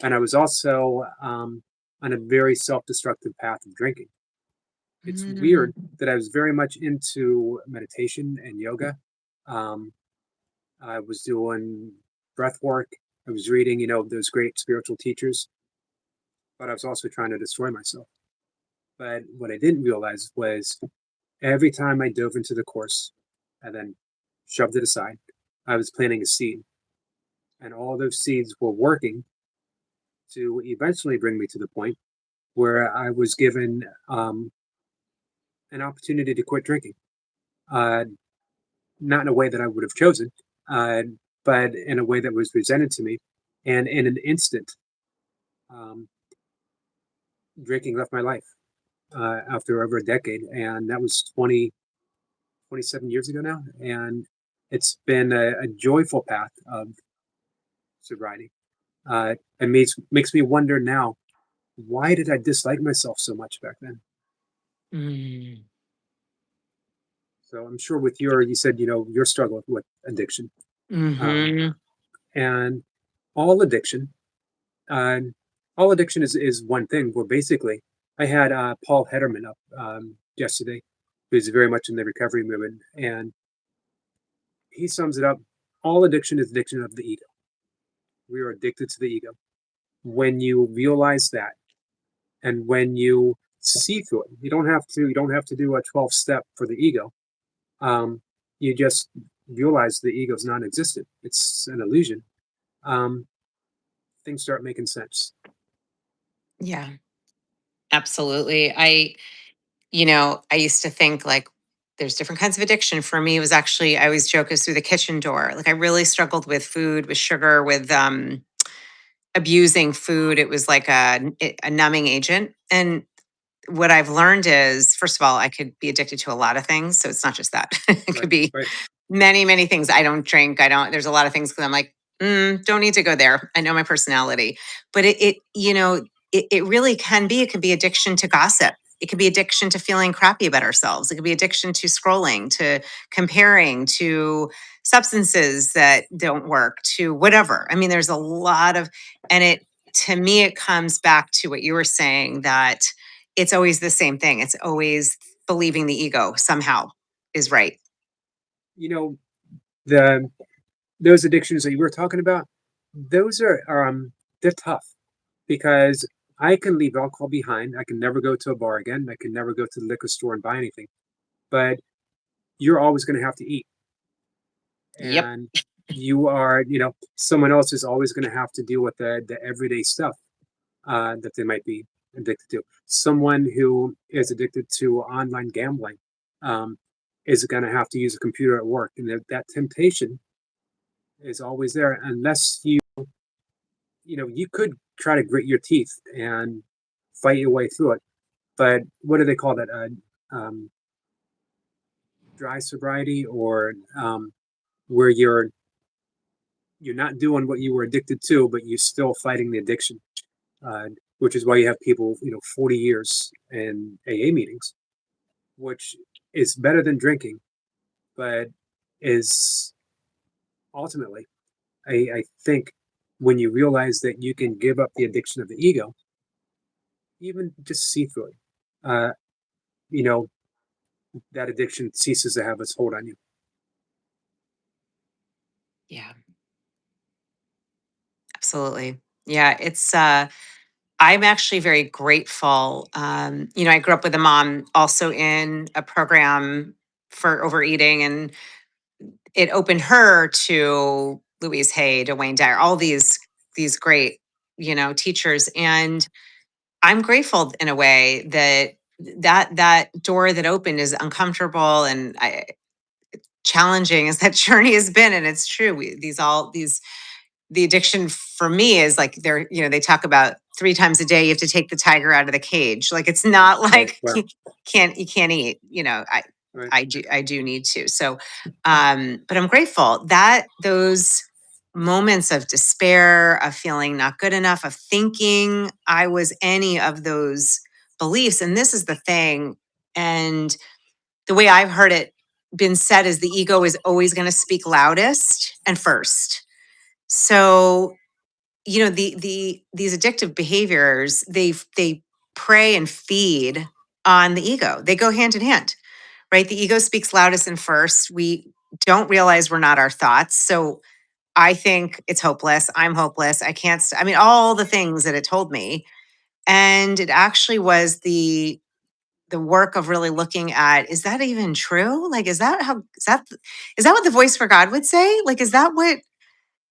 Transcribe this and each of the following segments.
And I was also on a very self-destructive path of drinking. It's Mm. weird that I was very much into meditation and yoga. Um, I was doing breath work. I was reading, those great spiritual teachers, but I was also trying to destroy myself. But what I didn't realize was every time I dove into the course and then shoved it aside, I was planting a seed. And all those seeds were working to eventually bring me to the point where I was given an opportunity to quit drinking. Uh, Not in a way that I would have chosen, uh, but in a way that was presented to me. And in an instant, um, drinking left my life after over a decade. And that was 27 years ago now. And it's been a joyful path of sobriety. It makes me wonder now, why did I dislike myself so much back then? Mm. So I'm sure with you said, your struggle with addiction. Um, Hmm. and all addiction Uh, all addiction is one thing. Well, basically, I had Paul Hederman up yesterday, who's very much in the recovery movement, and he sums it up. All addiction is addiction of the ego. We are addicted to the ego. When you realize that, and when you see through it, you don't have to do a 12-step for the ego. Um, you just realize the ego is non-existent. It's an illusion. Um, Things start making sense. Yeah, absolutely. I used to think like there's different kinds of addiction. For me, it was actually, I always joke, is through the kitchen door. Like I really struggled with food, with sugar, with abusing food. It was like a numbing agent. And what I've learned is, first of all, I could be addicted to a lot of things. So it's not just that. It Right, could be right. many, many things. I don't drink. There's a lot of things because I'm like, don't need to go there. I know my personality. But it really can be. It could be addiction to gossip. It could be addiction to feeling crappy about ourselves. It could be addiction to scrolling, to comparing, to substances that don't work, to whatever. I mean, there's a lot of, and to me, it comes back to what you were saying, that it's always the same thing. It's always believing the ego somehow is right. You know, the those addictions that you were talking about, those are they're tough because I can leave alcohol behind. I can never go to a bar again. I can never go to the liquor store and buy anything. But you're always going to have to eat, Yep. and you are, someone else is always going to have to deal with the everyday stuff that they might be addicted to. Someone who is addicted to online gambling um, is going to have to use a computer at work, and that temptation is always there unless you could try to grit your teeth and fight your way through it. But what do they call that? Dry sobriety, or where you're not doing what you were addicted to, but you're still fighting the addiction. Which is why you have people, 40 years in AA meetings, which is better than drinking, but is ultimately, I think, when you realize that you can give up the addiction of the ego, even just see through it. Uh, you know, that addiction ceases to have its hold on you. Yeah, absolutely. Yeah, I'm actually very grateful. I grew up with a mom also in a program for overeating, and it opened her to Louise Hay, to Wayne Dyer, all these great, teachers. And I'm grateful in a way that that door that opened is uncomfortable and challenging as that journey has been. And it's true. These the addiction for me is like they talk about 3 times a day you have to take the tiger out of the cage. Like it's Right, not right, like well, you can't eat. right. I do need to. So but I'm grateful that those moments of despair, of feeling not good enough, of thinking I was any of those beliefs. And this is the thing. And the way I've heard it been said is the ego is always going to speak loudest and first. So, these addictive behaviors, they prey and feed on the ego. They go hand in hand, right? The ego speaks loudest and first. We don't realize we're not our thoughts. So I think it's hopeless. I'm hopeless. I can't. I mean, all the things that it told me, and it actually was the work of really looking at, is that even true? Like, is that what the voice for God would say? Like, is that what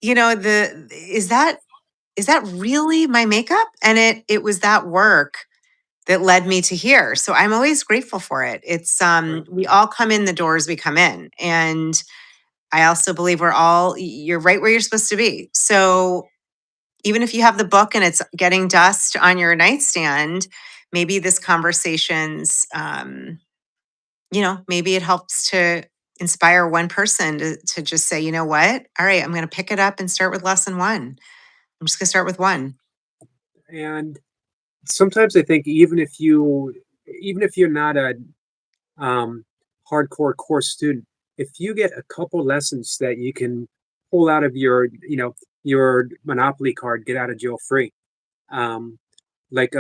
the is that really my makeup? And it was that work that led me to here. So I'm always grateful for it. It's Right. we all come in the doors we come in. And I also believe you're right where you're supposed to be. So even if you have the book and it's getting dust on your nightstand, maybe this conversation's maybe it helps to inspire one person to just say, you know what? All right, I'm going to pick it up and start with lesson one. I'm just going to start with one. And sometimes I think even if you're not a um, hardcore course student, if you get a couple lessons that you can pull out of your Monopoly card, get out of jail free, um, like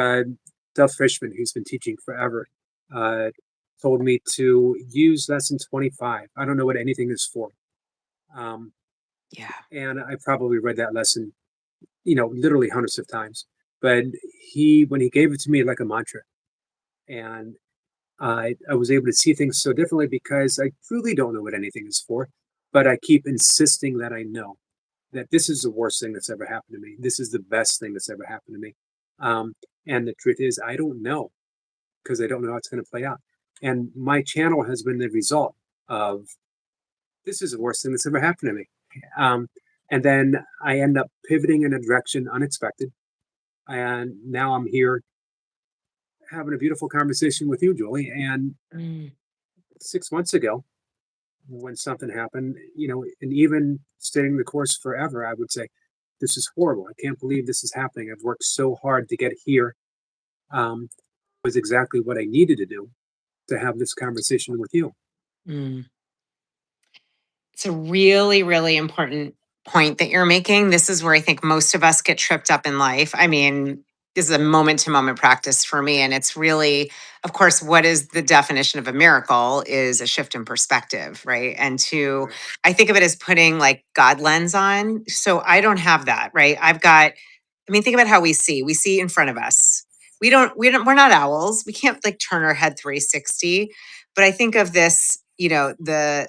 Duff Fishman, who's been teaching forever, uh, told me to use lesson 25. I don't know what anything is for. Um, Yeah. and I probably read that lesson, literally hundreds of times. But when he gave it to me like a mantra, and I was able to see things so differently because I truly don't know what anything is for, but I keep insisting that I know that this is the worst thing that's ever happened to me. This is the best thing that's ever happened to me. Um, and the truth is, I don't know because I don't know how it's going to play out. And my channel has been the result of this is the worst thing that's ever happened to me. Um, and then I end up pivoting in a direction unexpected. And now I'm here having a beautiful conversation with you, Julie. And Mm. 6 months ago, when something happened, and even staying the course forever, I would say, this is horrible. I can't believe this is happening. I've worked so hard to get here. Um, was exactly what I needed to do to have this conversation with you. Mm. It's a really, really important point that you're making. This is where I think most of us get tripped up in life. I mean, this is a moment to moment practice for me. And it's really, of course, what is the definition of a miracle is a shift in perspective, right? Right. I think of it as putting like God lens on. So I don't have that, right? I mean, think about how we see. We see in front of us. We're not owls. We can't like turn our head 360. But I think of this, the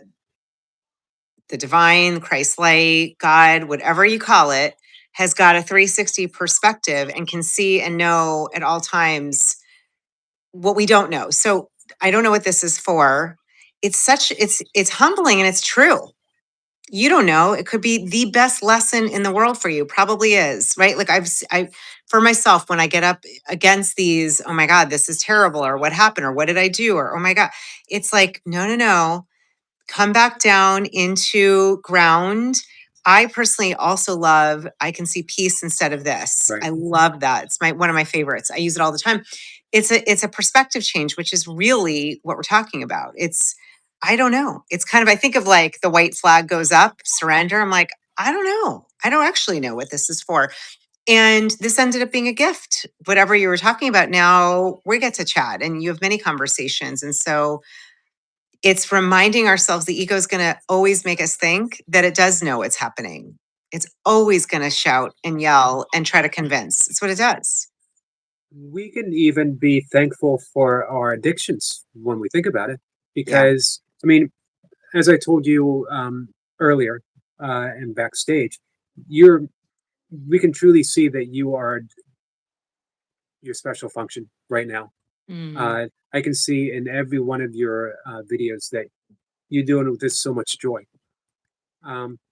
divine, Christ light, God, whatever you call it, has got a 360 perspective and can see and know at all times what we don't know. So I don't know what this is for. It's humbling and it's true. You don't know. It could be the best lesson in the world for you. Probably is, right? Like I for myself, when I get up against these, oh my God, this is terrible, or what happened, or what did I do, or oh my God, it's like, no, no, no, come back down into ground. I personally also love, I can see peace instead of this. Right. I love that. It's one of my favorites. I use it all the time. It's a perspective change, which is really what we're talking about. I don't know. It's kind of, I think of like the white flag goes up, surrender. I'm like, I don't know. I don't actually know what this is for. And this ended up being a gift. Whatever you were talking about now, we get to chat and you have many conversations. And so it's reminding ourselves the ego is going to always make us think that it does know what's happening. It's always going to shout and yell and try to convince. It's what it does. We can even be thankful for our addictions when we think about it, Yeah. because, I mean, as I told you earlier and backstage, you're we can truly see that you are your special function right now. Mm, I can see in every one of your videos that you're doing it with so much joy.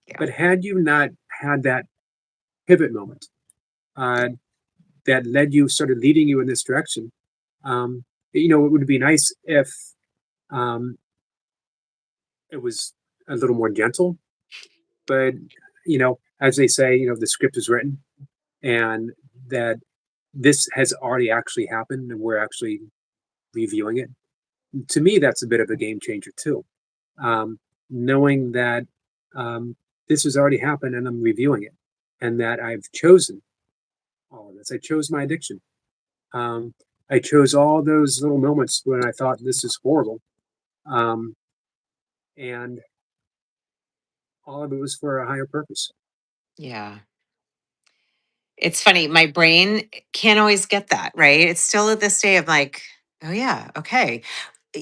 yeah. But had you not had that pivot moment uh, that started leading you in this direction, it would be nice if um, it was a little more gentle. But as they say, the script is written, and that this has already actually happened, and we're actually reviewing it. To me, that's a bit of a game changer too. Um, Knowing that um, this has already happened, and I'm reviewing it, and that I've chosen all of this. I chose my addiction. Um, I chose all those little moments when I thought this is horrible. Um, and all of it was for a higher purpose. Yeah. It's funny, my brain can't always get that, right? It's still at this day of like, oh yeah, okay.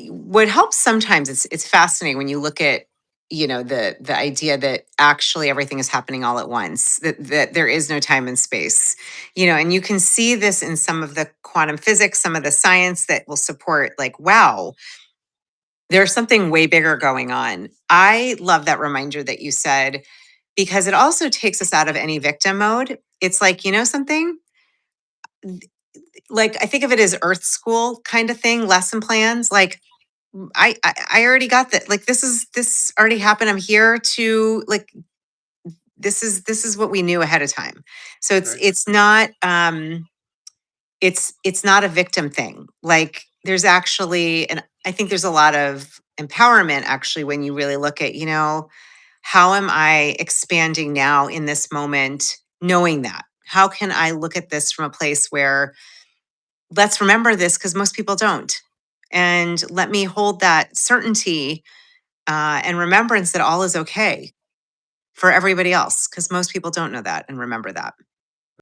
What helps sometimes, it's fascinating when you look at, the idea that actually everything is happening all at once, that there is no time and space. And you can see this in some of the quantum physics, some of the science that will support like, wow, there's something way bigger going on. I love that reminder that you said, because it also takes us out of any victim mode. It's like, something? Like, I think of it as Earth school kind of thing, lesson plans. Like, I already got that. Like, this already happened. I'm here to like, this is what we knew ahead of time. So it's Right. it's not it's not a victim thing. Like, there's actually, and I think there's a lot of empowerment actually when you really look at, how am I expanding now in this moment, knowing that? How can I look at this from a place where, let's remember this because most people don't. And let me hold that certainty and remembrance that all is okay for everybody else because most people don't know that and remember that.